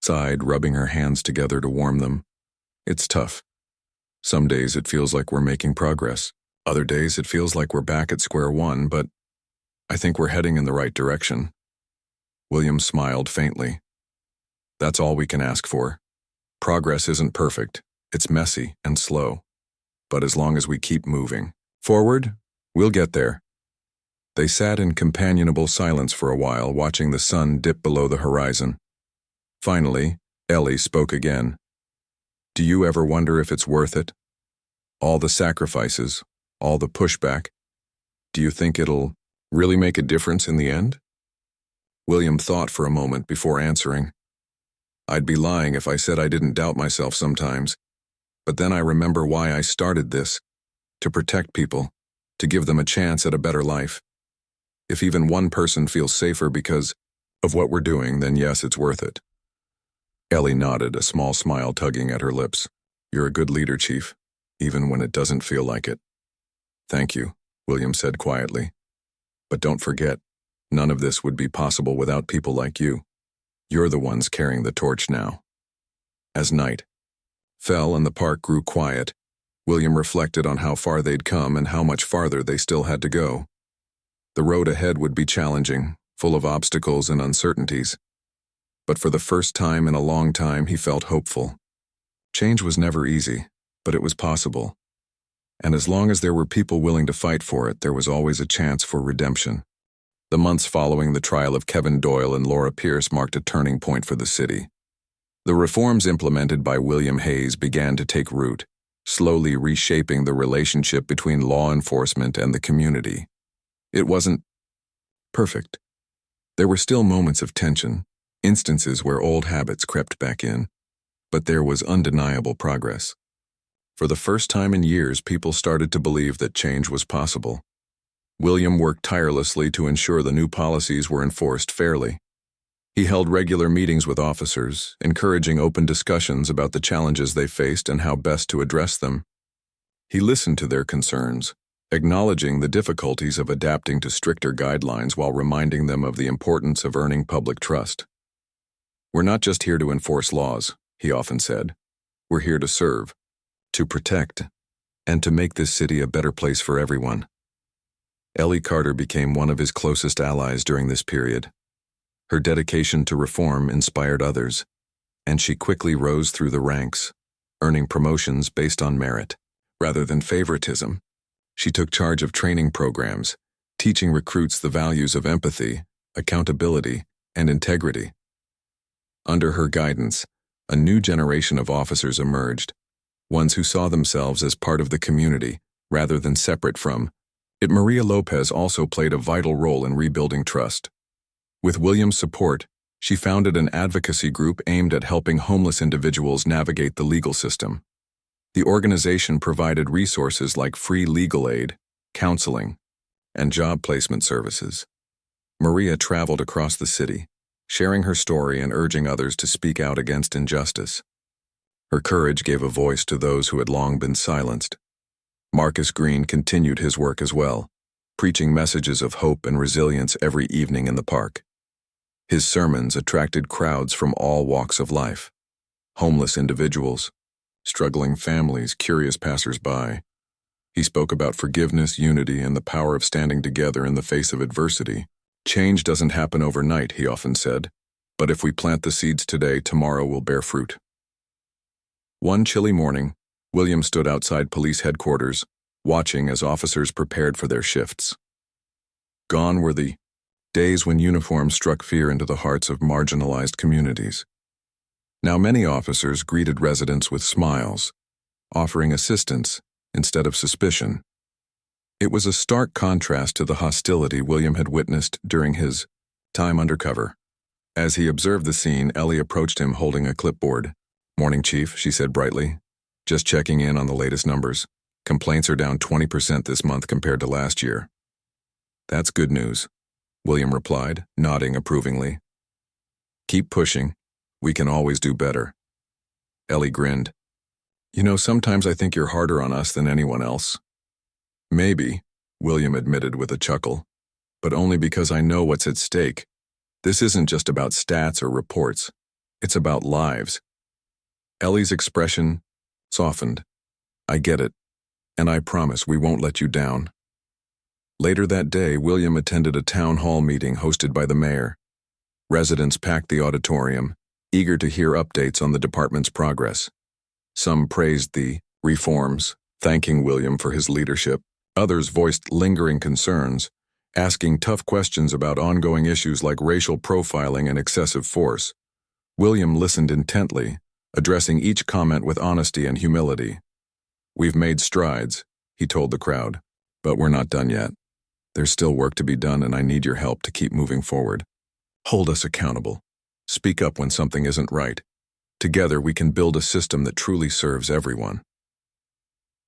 sighed, rubbing her hands together to warm them. It's tough. Some days it feels like we're making progress. Other days it feels like we're back at square one, but I think we're heading in the right direction. William smiled faintly. That's all we can ask for. Progress isn't perfect. It's messy and slow. But as long as we keep moving forward, we'll get there. They sat in companionable silence for a while, watching the sun dip below the horizon. Finally, Ellie spoke again. Do you ever wonder if it's worth it? All the sacrifices, all the pushback. Do you think it'll really make a difference in the end? William thought for a moment before answering. I'd be lying if I said I didn't doubt myself sometimes. But then I remember why I started this. To protect people. To give them a chance at a better life. If even one person feels safer because of what we're doing, then yes, it's worth it. Ellie nodded, a small smile tugging at her lips. You're a good leader, Chief, even when it doesn't feel like it. Thank you, William said quietly. But don't forget, none of this would be possible without people like you. You're the ones carrying the torch now. As night fell and the park grew quiet, William reflected on how far they'd come and how much farther they still had to go. The road ahead would be challenging, full of obstacles and uncertainties. But for the first time in a long time, he felt hopeful. Change was never easy, but it was possible. And as long as there were people willing to fight for it, there was always a chance for redemption. The months following the trial of Kevin Doyle and Laura Pierce marked a turning point for the city. The reforms implemented by William Hayes began to take root, slowly reshaping the relationship between law enforcement and the community. It wasn't perfect. There were still moments of tension, instances where old habits crept back in, but there was undeniable progress. For the first time in years, people started to believe that change was possible. William worked tirelessly to ensure the new policies were enforced fairly. He held regular meetings with officers, encouraging open discussions about the challenges they faced and how best to address them. He listened to their concerns, acknowledging the difficulties of adapting to stricter guidelines while reminding them of the importance of earning public trust. We're not just here to enforce laws, he often said. We're here to serve, to protect, and to make this city a better place for everyone. Ellie Carter became one of his closest allies during this period. Her dedication to reform inspired others, and she quickly rose through the ranks, earning promotions based on merit, rather than favoritism. She took charge of training programs, teaching recruits the values of empathy, accountability, and integrity. Under her guidance, a new generation of officers emerged, ones who saw themselves as part of the community, rather than separate from it. Maria Lopez also played a vital role in rebuilding trust. With William's support, she founded an advocacy group aimed at helping homeless individuals navigate the legal system. The organization provided resources like free legal aid, counseling, and job placement services. Maria traveled across the city, sharing her story and urging others to speak out against injustice. Her courage gave a voice to those who had long been silenced. Marcus Green continued his work as well, preaching messages of hope and resilience every evening in the park. His sermons attracted crowds from all walks of life: homeless individuals, struggling families, curious passers-by. He spoke about forgiveness, unity, and the power of standing together in the face of adversity. Change doesn't happen overnight, he often said, but if we plant the seeds today, tomorrow will bear fruit. One chilly morning, William stood outside police headquarters, watching as officers prepared for their shifts. Gone were the days when uniforms struck fear into the hearts of marginalized communities. Now many officers greeted residents with smiles, offering assistance instead of suspicion. It was a stark contrast to the hostility William had witnessed during his time undercover. As he observed the scene, Ellie approached him holding a clipboard. "Morning, Chief," she said brightly. "Just checking in on the latest numbers. Complaints are down 20% this month compared to last year." "That's good news," William replied, nodding approvingly. "Keep pushing. We can always do better." Ellie grinned. "You know, sometimes I think you're harder on us than anyone else." "Maybe," William admitted with a chuckle, "but only because I know what's at stake. This isn't just about stats or reports. It's about lives. Ellie's expression softened. I get it, and I promise we won't let you down. Later that day, William attended a town hall meeting hosted by the mayor. Residents packed the auditorium, eager to hear updates on the department's progress. Some praised the reforms, thanking William for his leadership. Others voiced lingering concerns, asking tough questions about ongoing issues like racial profiling and excessive force. William listened intently, addressing each comment with honesty and humility. We've made strides, he told the crowd, but we're not done yet. There's still work to be done, and I need your help to keep moving forward. Hold us accountable. Speak up when something isn't right. Together we can build a system that truly serves everyone.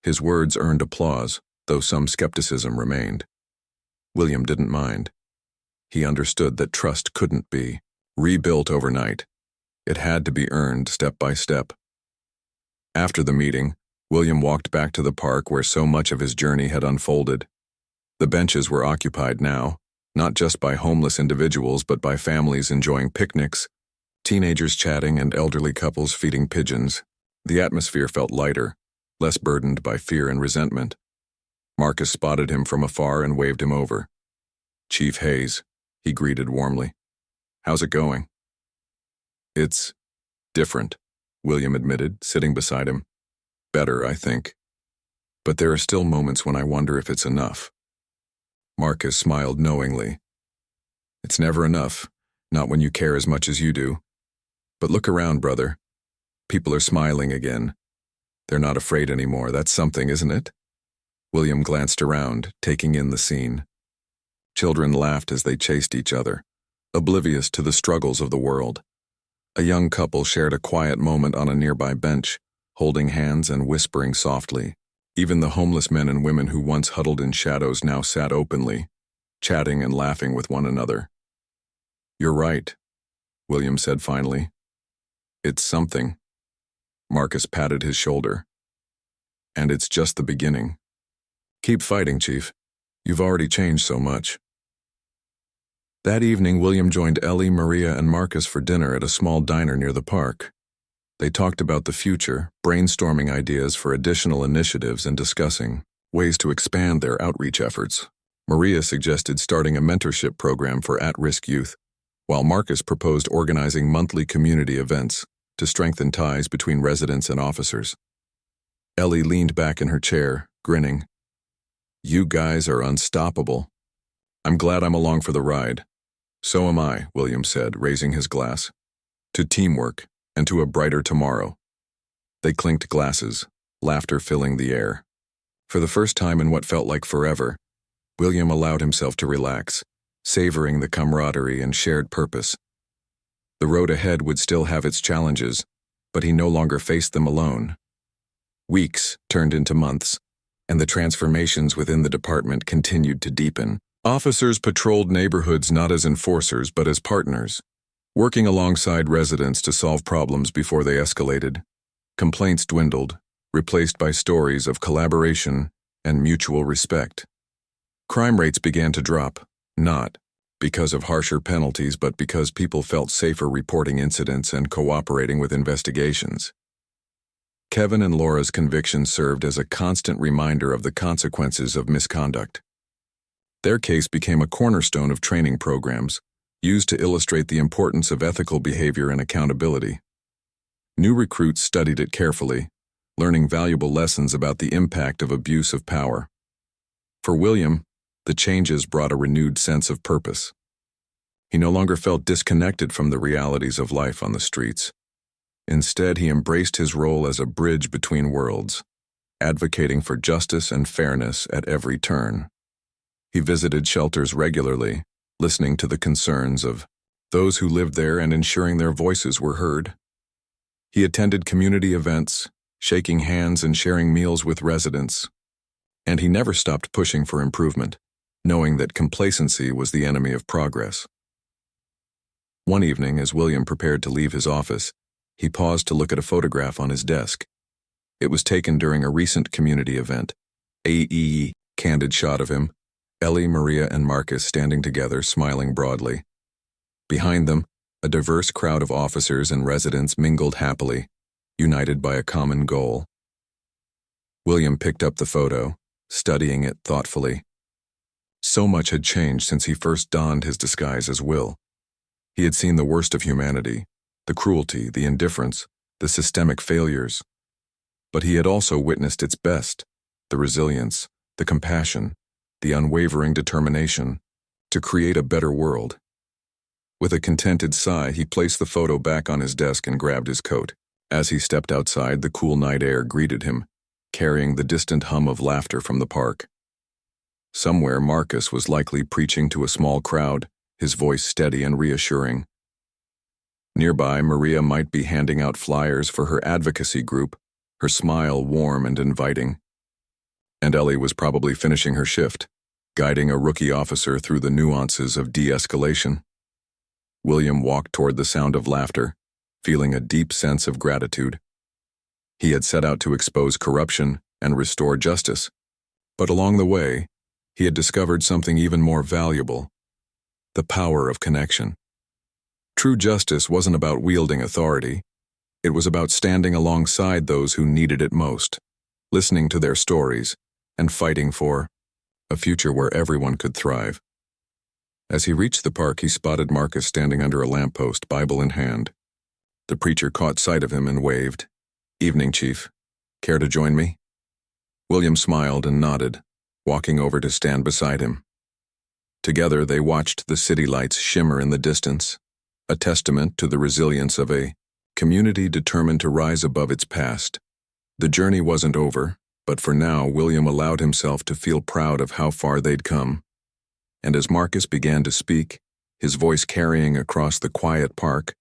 His words earned applause, though some skepticism remained. William didn't mind. He understood that trust couldn't be rebuilt overnight. It had to be earned step by step. After the meeting, William walked back to the park where so much of his journey had unfolded. The benches were occupied now, not just by homeless individuals but by families enjoying picnics, teenagers chatting, and elderly couples feeding pigeons. The atmosphere felt lighter, less burdened by fear and resentment. Marcus spotted him from afar and waved him over. Chief Hayes, he greeted warmly. How's it going? It's different, William admitted, sitting beside him. Better, I think. But there are still moments when I wonder if it's enough. Marcus smiled knowingly. It's never enough, not when you care as much as you do. But look around, brother. People are smiling again. They're not afraid anymore. That's something, isn't it? William glanced around, taking in the scene. Children laughed as they chased each other, oblivious to the struggles of the world. A young couple shared a quiet moment on a nearby bench, holding hands and whispering softly. Even the homeless men and women who once huddled in shadows now sat openly, chatting and laughing with one another. You're right, William said finally. It's something. Marcus patted his shoulder. And it's just the beginning. Keep fighting, Chief. You've already changed so much. That evening, William joined Ellie, Maria, and Marcus for dinner at a small diner near the park. They talked about the future, brainstorming ideas for additional initiatives and discussing ways to expand their outreach efforts. Maria suggested starting a mentorship program for at-risk youth, while Marcus proposed organizing monthly community events to strengthen ties between residents and officers. Ellie leaned back in her chair, grinning. You guys are unstoppable. I'm glad I'm along for the ride. So am I, William said, raising his glass. To teamwork and to a brighter tomorrow. They clinked glasses, laughter filling the air. For the first time in what felt like forever, William allowed himself to relax, savoring the camaraderie and shared purpose. The road ahead would still have its challenges, but he no longer faced them alone. Weeks turned into months, and the transformations within the department continued to deepen. Officers patrolled neighborhoods not as enforcers but as partners, working alongside residents to solve problems before they escalated. Complaints dwindled, replaced by stories of collaboration and mutual respect. Crime rates began to drop, not because of harsher penalties but because people felt safer reporting incidents and cooperating with investigations. Kevin and Laura's convictions served as a constant reminder of the consequences of misconduct. Their case became a cornerstone of training programs, used to illustrate the importance of ethical behavior and accountability. New recruits studied it carefully, learning valuable lessons about the impact of abuse of power. For William, the changes brought a renewed sense of purpose. He no longer felt disconnected from the realities of life on the streets. Instead, he embraced his role as a bridge between worlds, advocating for justice and fairness at every turn. He visited shelters regularly, listening to the concerns of those who lived there and ensuring their voices were heard. He attended community events, shaking hands and sharing meals with residents. And he never stopped pushing for improvement, knowing that complacency was the enemy of progress. One evening, as William prepared to leave his office, he paused to look at a photograph on his desk. It was taken during a recent community event. A candid shot of him, Ellie, Maria, and Marcus standing together, smiling broadly. Behind them, A diverse crowd of officers and residents mingled happily, united by a common goal. William picked up the photo, studying it thoughtfully. So much had changed since he first donned his disguise as Will. He had seen the worst of humanity, the cruelty, the indifference, the systemic failures. But he had also witnessed its best, the resilience, the compassion, the unwavering determination to create a better world. With a contented sigh, he placed the photo back on his desk and grabbed his coat. As he stepped outside, the cool night air greeted him, carrying the distant hum of laughter from the park. Somewhere Marcus was likely preaching to a small crowd, his voice steady and reassuring. Nearby, Maria might be handing out flyers for her advocacy group, her smile warm and inviting. And Ellie was probably finishing her shift, guiding a rookie officer through the nuances of de-escalation. William walked toward the sound of laughter, feeling a deep sense of gratitude. He had set out to expose corruption and restore justice, but along the way, he had discovered something even more valuable: the power of connection. True justice wasn't about wielding authority. It was about standing alongside those who needed it most, listening to their stories, and fighting for a future where everyone could thrive. As he reached the park, he spotted Marcus standing under a lamppost, Bible in hand. The preacher caught sight of him and waved. "Evening, Chief. Care to join me?" William smiled and nodded, walking over to stand beside him. Together they watched the city lights shimmer in the distance, a testament to the resilience of a community determined to rise above its past. The journey wasn't over, but for now William allowed himself to feel proud of how far they'd come. And as Marcus began to speak, his voice carrying across the quiet park,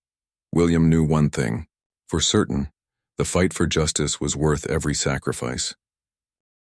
William knew one thing for certain: the fight for justice was worth every sacrifice.